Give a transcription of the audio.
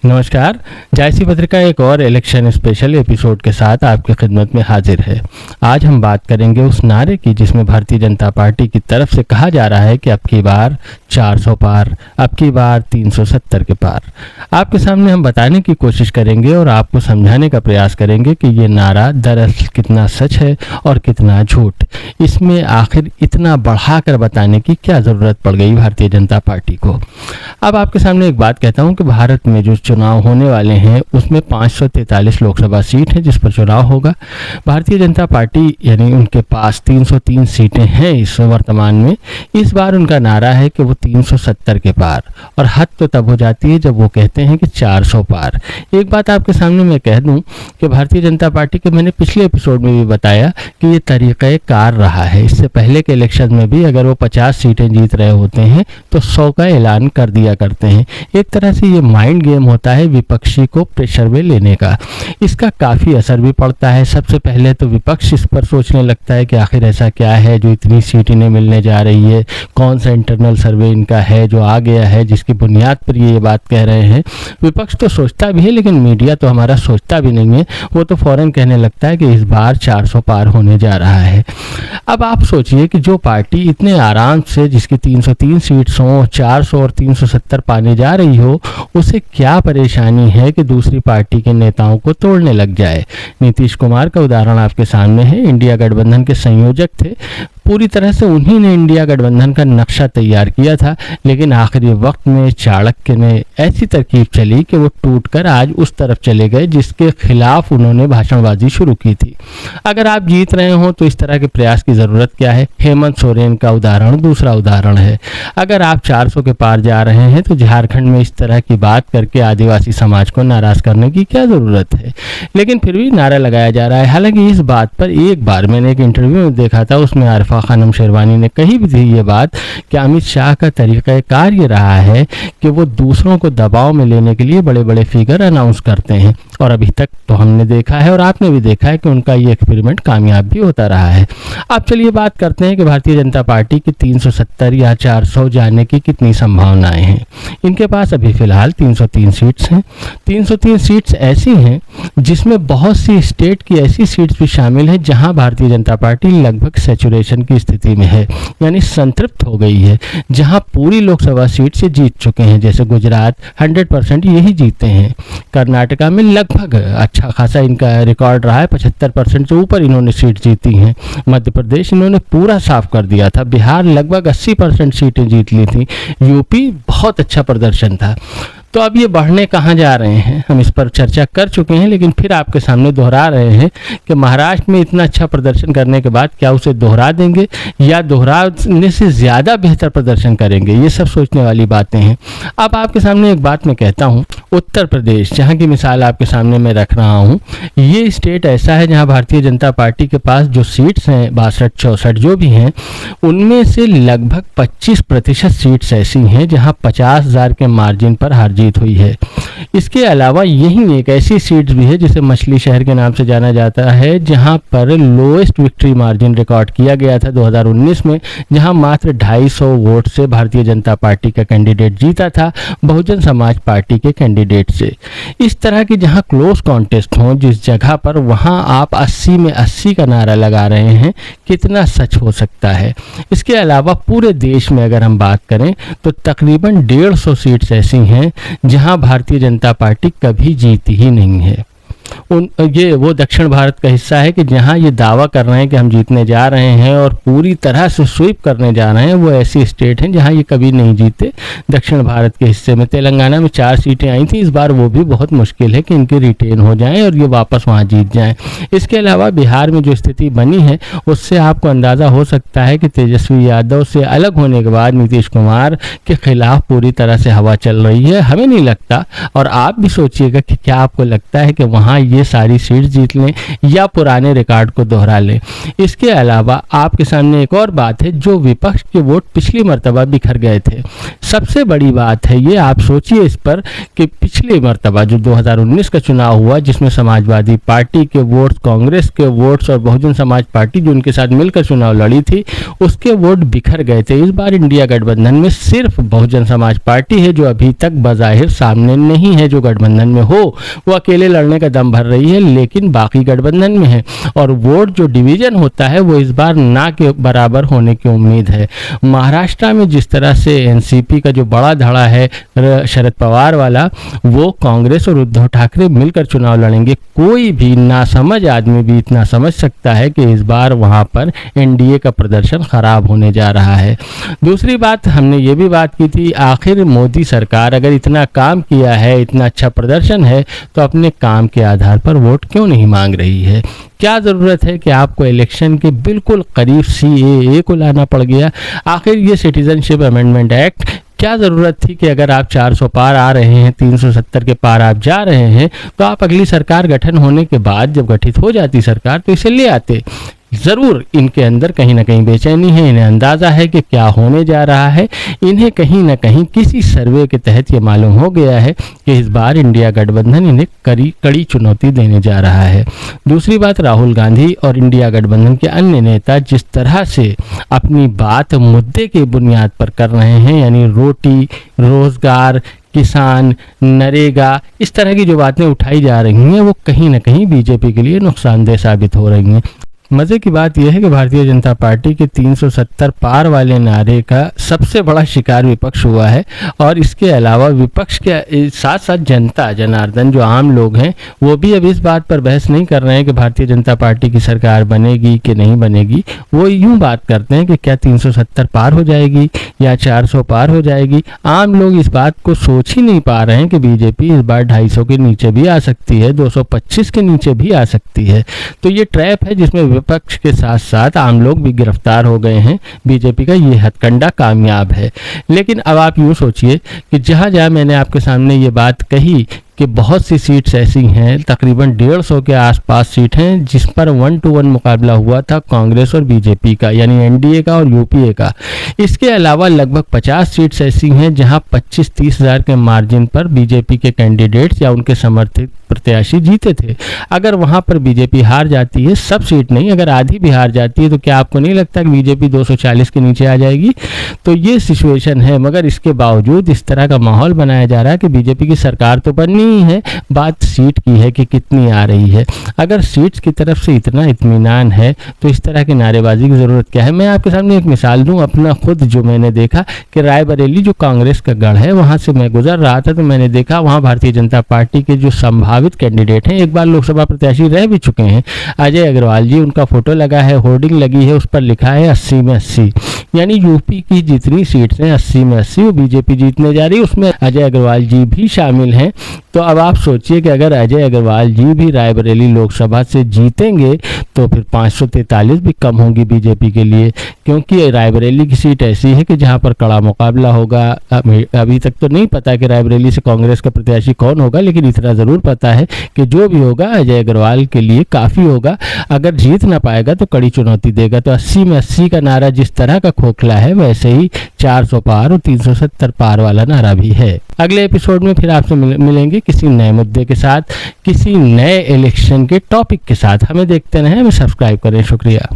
नमस्कार। जायसी पत्रिका एक और इलेक्शन स्पेशल एपिसोड के साथ आपकी खिदमत में हाजिर है। आज हम बात करेंगे उस नारे की जिसमें भारतीय जनता पार्टी की तरफ से कहा जा रहा है कि अब की बार 400 पार, अब की बार 370 के पार। आपके सामने हम बताने की कोशिश करेंगे और आपको समझाने का प्रयास करेंगे कि ये नारा दरअसल कितना सच है और कितना झूठ। इसमें आखिर इतना बढ़ाकर बताने की क्या ज़रूरत पड़ गई भारतीय जनता पार्टी को। अब आपके सामने एक बात कहता हूँ कि भारत में जो चुनाव होने वाले हैं उसमें 543 लोकसभा सीट है जिस पर चुनाव होगा। भारतीय जनता पार्टी यानी उनके पास 303 सीटें हैं इस वर्तमान में। इस बार उनका नारा है कि वो 370 के पार, और हद तो तब हो जाती है जब वो कहते हैं कि 400 पार। एक बात आपके सामने मैं कह दूं कि भारतीय जनता पार्टी के मैंने पिछले एपिसोड में भी बताया कि ये तरीक़ाकार रहा है। इससे पहले के इलेक्शन में भी अगर वो 50 सीटें जीत रहे होते हैं तो 100 का ऐलान कर दिया करते हैं। एक तरह से ये माइंड गेम होता है विपक्षी को प्रेशर में लेने का। इसका काफ़ी असर भी पड़ता है। सबसे पहले तो विपक्ष इस पर सोचने लगता है कि आखिर ऐसा क्या है जो इतनी सीट इन्हें मिलने जा रही है, कौन सा इंटरनल सर्वे इनका है जो आ गया है जिसकी बुनियाद पर ये बात कह रहे हैं। विपक्ष तो सोचता भी है लेकिन मीडिया तो हमारा सोचता भी नहीं है। वो तो फौरन कहने लगता है कि इस बार 400 पार होने जा रहा है। अब आप सोचिए कि जो पार्टी इतने आराम से जिसकी 303 सीट्स हों, 400 और 370 पाने जा रही हो, उसे क्या परेशानी है कि दूसरी पार्टी के नेताओं को तोड़ने लग जाए। नीतीश कुमार का उदाहरण आपके सामने है। इंडिया गठबंधन के संयोजक थे। पूरी तरह से उन्हीं ने इंडिया गठबंधन का नक्शा तैयार किया था, लेकिन आखिरी वक्त में चाणक्य ने ऐसी तरकीब चली कि वो टूटकर आज उस तरफ चले गए जिसके खिलाफ उन्होंने भाषणबाजी शुरू की थी। अगर आप जीत रहे हो तो इस तरह के प्रयास की ज़रूरत क्या है। हेमंत सोरेन का उदाहरण दूसरा उदाहरण है। अगर आप 400 के पार जा रहे हैं तो झारखंड में इस तरह की बात करके आदिवासी समाज को नाराज़ करने की क्या ज़रूरत है। लेकिन फिर भी नारा लगाया जा रहा है। हालांकि इस बात पर एक बार मैंने एक इंटरव्यू में देखा था, उसमें आरिफा खानम शेरवानी ने कही भी थी ये बात कि अमित शाह का तरीक़ाकार ये रहा है कि वो दूसरों को दबाव में लेने के लिए बड़े बड़े फिगर अनाउंस करते हैं, और अभी तक तो हमने देखा है और आपने भी देखा है कि उनका ये एक्सपेरिमेंट कामयाब भी होता रहा है। अब चलिए बात करते हैं कि भारतीय जनता पार्टी की 370 या 400 जाने की कितनी संभावनाएं हैं। इनके पास अभी फिलहाल 303 सीट्स हैं। 303 सीट्स ऐसी हैं जिसमें बहुत सी स्टेट की ऐसी सीट्स भी शामिल हैं जहां भारतीय जनता पार्टी लगभग सैचुरेशन की स्थिति में है, यानी संतृप्त हो गई है, जहां पूरी लोकसभा सीट से जीत चुके हैं। जैसे गुजरात 100% यही जीते हैं। कर्नाटका में लगभग अच्छा खासा इनका रिकॉर्ड रहा है, 75% से ऊपर इन्होंने सीट जीती हैं। मध्य प्रदेश इन्होंने पूरा साफ कर दिया था। बिहार लगभग 80% सीटें जीत ली थी। यूपी बहुत अच्छा प्रदर्शन था। तो अब ये बढ़ने कहाँ जा रहे हैं, हम इस पर चर्चा कर चुके हैं, लेकिन फिर आपके सामने दोहरा रहे हैं कि महाराष्ट्र में इतना अच्छा प्रदर्शन करने के बाद क्या उसे दोहरा देंगे या दोहराने से ज़्यादा बेहतर प्रदर्शन करेंगे। ये सब सोचने वाली बातें हैं। अब आपके सामने एक बात मैं कहता हूँ, उत्तर प्रदेश जहाँ की मिसाल आपके सामने मैं रख रहा हूँ, ये स्टेट ऐसा है जहाँ भारतीय जनता पार्टी के पास जो सीट्स हैं 62-64 जो भी हैं, उनमें से लगभग 25% सीट्स ऐसी हैं जहाँ 50,000 के मार्जिन पर हार जीत हुई है। इसके अलावा यही एक ऐसी सीट भी है जिसे मछली शहर के नाम से जाना जाता है, जहां पर लोएस्ट विक्ट्री मार्जिन रिकॉर्ड किया गया था 2019 में, जहां मात्र 250 वोट से भारतीय जनता पार्टी का कैंडिडेट जीता था बहुजन समाज पार्टी के कैंडिडेट से। इस तरह की जहां क्लोज कॉन्टेस्ट हो जिस जगह पर, वहां आप 80 में 80 का नारा लगा रहे हैं, कितना सच हो सकता है। इसके अलावा पूरे देश में अगर हम बात करें तो तकरीबन 150 सीट्स ऐसी हैं जहां भारतीय जनता पार्टी कभी जीती ही नहीं है। ये वो दक्षिण भारत का हिस्सा है कि जहां ये दावा कर रहे हैं कि हम जीतने जा रहे हैं और पूरी तरह से स्वीप करने जा रहे हैं, वो ऐसी स्टेट हैं जहां ये कभी नहीं जीते। दक्षिण भारत के हिस्से में तेलंगाना में 4 सीटें आई थी, इस बार वो भी बहुत मुश्किल है कि इनकी रिटेन हो जाएं और ये वापस वहां जीत जाएं। इसके अलावा बिहार में जो स्थिति बनी है उससे आपको अंदाज़ा हो सकता है कि तेजस्वी यादव से अलग होने के बाद नीतीश कुमार के खिलाफ पूरी तरह से हवा चल रही है। हमें नहीं लगता, और आप भी सोचिएगा कि क्या आपको लगता है कि वहाँ वहाँ ये सारी सीट जीत लें या पुराने रिकॉर्ड को दोहरा लें। इसके अलावा आपके सामने एक और बात है, जो विपक्ष के वोट पिछली मर्तबा बिखर गए थे। सबसे बड़ी बात है ये, आप सोचिए इस पर कि पिछली मर्तबा जो 2019 का चुनाव हुआ, जिसमें समाजवादी पार्टी के वोट्स, कांग्रेस के वोट्स और बहुजन समाज पार्टी जो उनके साथ मिलकर चुनाव लड़ी थी, उसके वोट बिखर गए थे। इस बार इंडिया गठबंधन में सिर्फ बहुजन समाज पार्टी है जो अभी तक बज़ाहिर सामने नहीं है। जो गठबंधन में हो वो अकेले लड़ने का दम भर रही है, लेकिन बाकी गठबंधन में है और वोट जो डिवीजन होता है वो इस बार ना के बराबर होने की उम्मीद है। महाराष्ट्र में जिस तरह से एनसीपी का जो बड़ा धड़ा है शरद पवार वाला, वो कांग्रेस और उद्धव ठाकरे मिलकर चुनाव लड़ेंगे। कोई भी नासमझ आदमी भी इतना समझ सकता है कि इस बार वहां पर एनडीए का प्रदर्शन खराब होने जा रहा है। दूसरी बात, हमने ये भी बात की थी, आखिर मोदी सरकार अगर इतना काम किया है, इतना अच्छा प्रदर्शन है, तो अपने काम के आधार पर वोट क्यों नहीं मांग रही है? क्या ज़रूरत है कि आपको इलेक्शन के बिल्कुल करीब सीएए को लाना पड़ गया? आखिर ये सिटीजनशिप अमेंडमेंट एक्ट, क्या ज़रूरत थी कि अगर आप 400 पार आ रहे हैं, 370 के पार आप जा रहे हैं, तो आप अगली सरकार गठन होने के बाद जब गठित हो जाती सरकार तो इसे ले आते। ज़रूर इनके अंदर कहीं ना कहीं बेचैनी है, इन्हें अंदाज़ा है कि क्या होने जा रहा है। इन्हें कहीं ना कहीं किसी सर्वे के तहत ये मालूम हो गया है कि इस बार इंडिया गठबंधन इन्हें कड़ी चुनौती देने जा रहा है। दूसरी बात, राहुल गांधी और इंडिया गठबंधन के अन्य नेता जिस तरह से अपनी बात मुद्दे की बुनियाद पर कर रहे हैं, यानी रोटी, रोजगार, किसान, नरेगा, इस तरह की जो बातें उठाई जा रही हैं, वो कहीं ना कहीं बीजेपी के लिए नुकसानदेह साबित हो रही हैं। मज़े की बात यह है कि भारतीय जनता पार्टी के 370 पार वाले नारे का सबसे बड़ा शिकार विपक्ष हुआ है और इसके अलावा विपक्ष के साथ साथ जनता जनार्दन जो आम लोग हैं वो भी अब इस बात पर बहस नहीं कर रहे हैं कि भारतीय जनता पार्टी की सरकार बनेगी कि नहीं बनेगी। वो यूं बात करते हैं कि क्या 370 पार हो जाएगी या 400 पार हो जाएगी। आम लोग इस बात को सोच ही नहीं पा रहे हैं कि बीजेपी इस बार 250 के नीचे भी आ सकती है, 225 के नीचे भी आ सकती है। तो ये ट्रैप है जिसमें विपक्ष के साथ साथ आम लोग भी गिरफ्तार हो गए हैं। बीजेपी का ये हथकंडा कामयाब है। लेकिन अब आप यूँ सोचिए कि जहाँ जहाँ मैंने आपके सामने ये बात कही कि बहुत सी सीट्स ऐसी हैं, तकरीबन 150 के आसपास सीट हैं जिस पर 1 to 1 मुकाबला हुआ था कांग्रेस और बीजेपी का, यानी एनडीए का और यूपीए का। इसके अलावा लगभग 50 सीट्स ऐसी हैं जहां 25-30 हज़ार के मार्जिन पर बीजेपी के कैंडिडेट्स या उनके समर्थित प्रत्याशी जीते थे। अगर वहां पर बीजेपी हार जाती है, सब सीट नहीं, अगर आधी भी हार जाती है, तो क्या आपको नहीं लगता कि बीजेपी 240 के नीचे आ जाएगी? तो ये सिचुएशन है। मगर इसके बावजूद इस तरह का माहौल बनाया जा रहा है कि बीजेपी की सरकार तो बननी ही है, बात सीट की है कि कितनी आ रही है। अगर सीट्स की तरफ से इतना इत्मीनान है तो इस तरह की नारेबाजी की ज़रूरत क्या है? मैं आपके सामने एक मिसाल दूं, अपना खुद जो मैंने देखा कि रायबरेली जो कांग्रेस का गढ़ है, वहां से मैं गुजर रहा था तो मैंने देखा वहां भारतीय जनता पार्टी के जो संभावित कैंडिडेट हैं, एक बार लोकसभा प्रत्याशी रह भी चुके हैं, अजय अग्रवाल जी, उनका फोटो लगा है, होर्डिंग लगी है, उस पर लिखा है 80 में 80, यानी यूपी की जितनी सीट्स हैं 80 में 80 वो बीजेपी जीतने जा रही है, उसमें अजय अग्रवाल जी भी शामिल हैं। तो अब आप सोचिए कि अगर अजय अग्रवाल जी भी रायबरेली लोकसभा से जीतेंगे तो फिर 543 भी कम होंगी बीजेपी के लिए, क्योंकि रायबरेली की सीट ऐसी है कि जहां पर कड़ा मुकाबला होगा। अभी तक तो नहीं पता कि रायबरेली से कांग्रेस का प्रत्याशी कौन होगा, लेकिन इतना ज़रूर पता है कि जो भी होगा अजय अग्रवाल के लिए काफ़ी होगा। अगर जीत ना पाएगा तो कड़ी चुनौती देगा। तो 80 में 80 का नारा जिस तरह का खोखला है, वैसे ही 400 पार और 370 पार वाला नारा भी है। अगले एपिसोड में फिर आपसे मिलेंगे किसी नए मुद्दे के साथ, किसी नए इलेक्शन के टॉपिक के साथ। हमें देखते रहें, हमें सब्सक्राइब करें। शुक्रिया।